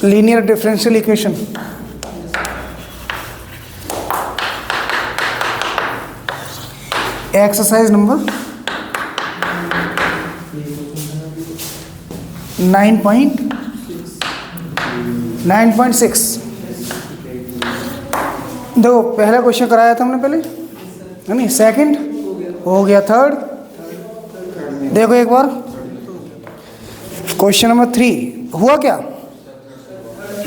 linear differential equation. Exercise number 9.6. देखो पहला question कराया था हमने पहले, है नहीं? सेकंड हो गया, थर्ड देखो एक बार। क्वेश्चन नंबर 3 हुआ क्या?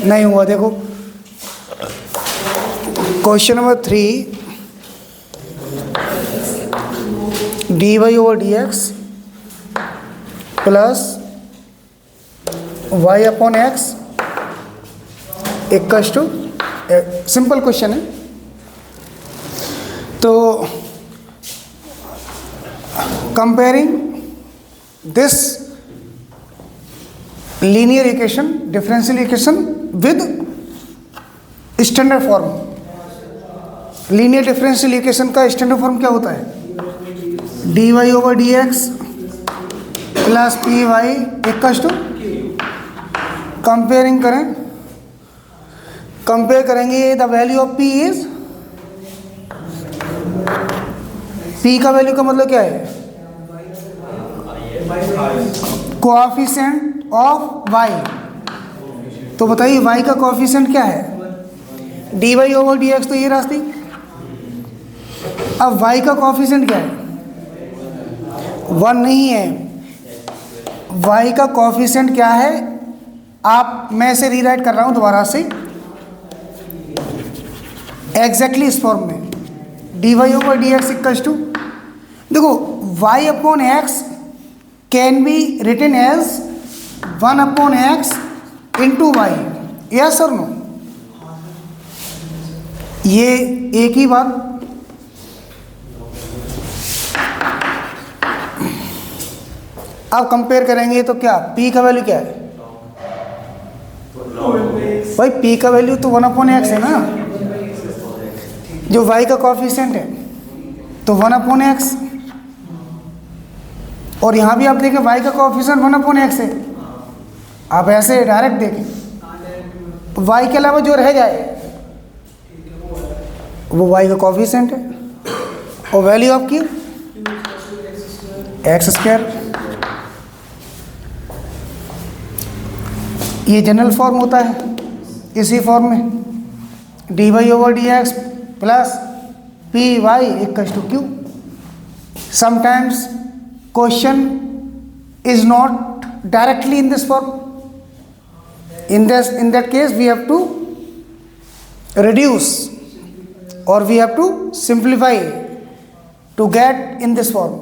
नहीं हुआ। देखो question number 3, dy over dx plus y upon x equals to, simple question है। तो comparing this linear equation, differential equation with standard form. Linear differential equation का स्टैंडर्ड फॉर्म क्या होता है? dy over dx plus P Y equals to, comparing करें, compare करेंगे। The value of p is, p का value का मतलब क्या है? Coefficient of y। तो बताइए y का कोएफिशिएंट क्या है? dy over dx, तो ये रास्ते। अब y का कोएफिशिएंट क्या है? 1 नहीं है। y का कोएफिशिएंट क्या है? आप, मैं इसे रीराइट कर रहा हूं दोबारा से एग्जैक्टली इस फॉर्म में। dy over dx equals to, देखो y upon x can be written as 1 upon x into y. Yes और नो? ये एक ही बात। अब कंपेयर करेंगे तो क्या, p का वैल्यू क्या है? भाई p का वैल्यू तो 1 अपॉन एक्स है ना, जो y का कोएफिशिएंट है, तो 1 अपॉन एक्स। और यहाँ भी आप देखें y का कोएफिशिएंट 1 अपॉन एक्स है। आप ऐसे डायरेक्ट देखें, y के अलावा जो रह जाए वो y का कोएफिशिएंट है, और वैल्यू आपकी एक्स स्क्वायर। ये जनरल फॉर्म होता है। इसी फॉर्म में dy over dx plus P Y equals to q. Sometimes question is not directly in this form. in that case we have to reduce or we have to simplify to get in this form.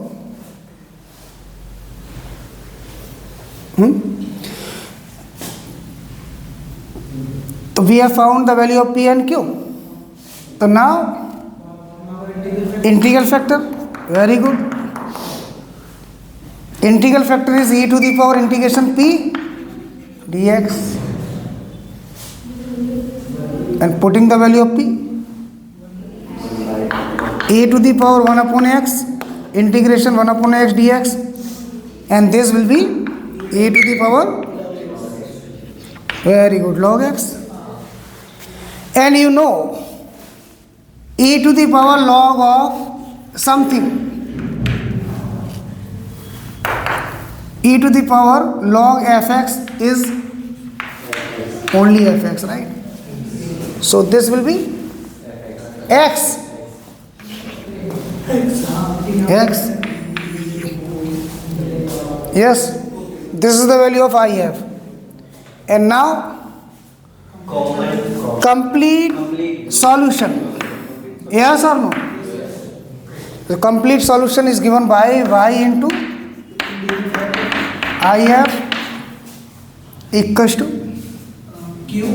So we have found the value of p and q. So now integral factor, very good. Integral factor is e to the power integration p dx, and putting the value of p, a to the power 1 upon x integration 1 upon x dx, and this will be a to the power, very good, log x. And you know e to the power log of something, e to the power log fx is only fx, right? So this will be x, x. Yes, this is the value of IF. And now complete solution, yes or no? The complete solution is given by y into IF equals to q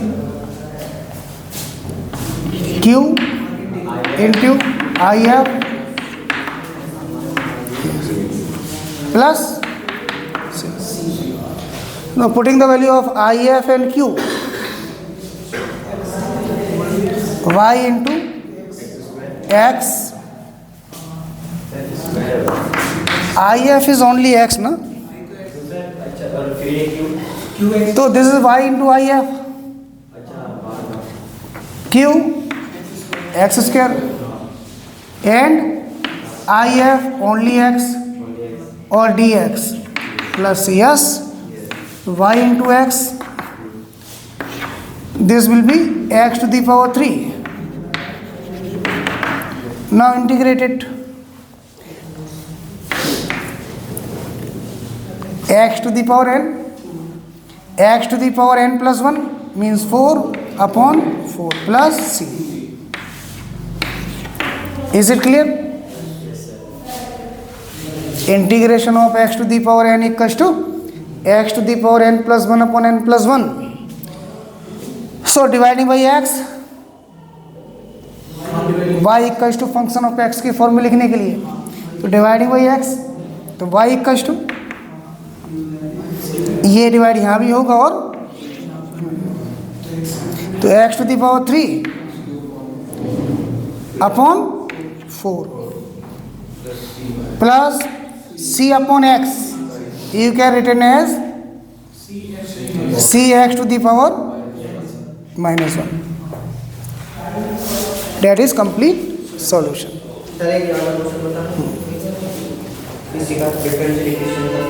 into IF plus, now putting the value of IF and q, y into x, IF is only x, na? So this is y into IF. Q x square and IF only x or dx plus yes y into x. This will be x to the power 3. Now integrate it. X to the power n. X to the power n plus 1 means 4 upon 4 plus c. Is it clear? Integration of x to the power n equals to x to the power n plus 1 upon n plus 1. So dividing by x, y equals to function of x की formula लिखने के लिए, तो dividing by x, तो y equals to ये divide यहाँ भी होगा और तो x to the power 3 upon 4 plus c upon x, you can written as c x to the power -1. That is complete solution. Sir एक और क्वेश्चन बता, किसी का डिफरेंशियल इक्वेशन का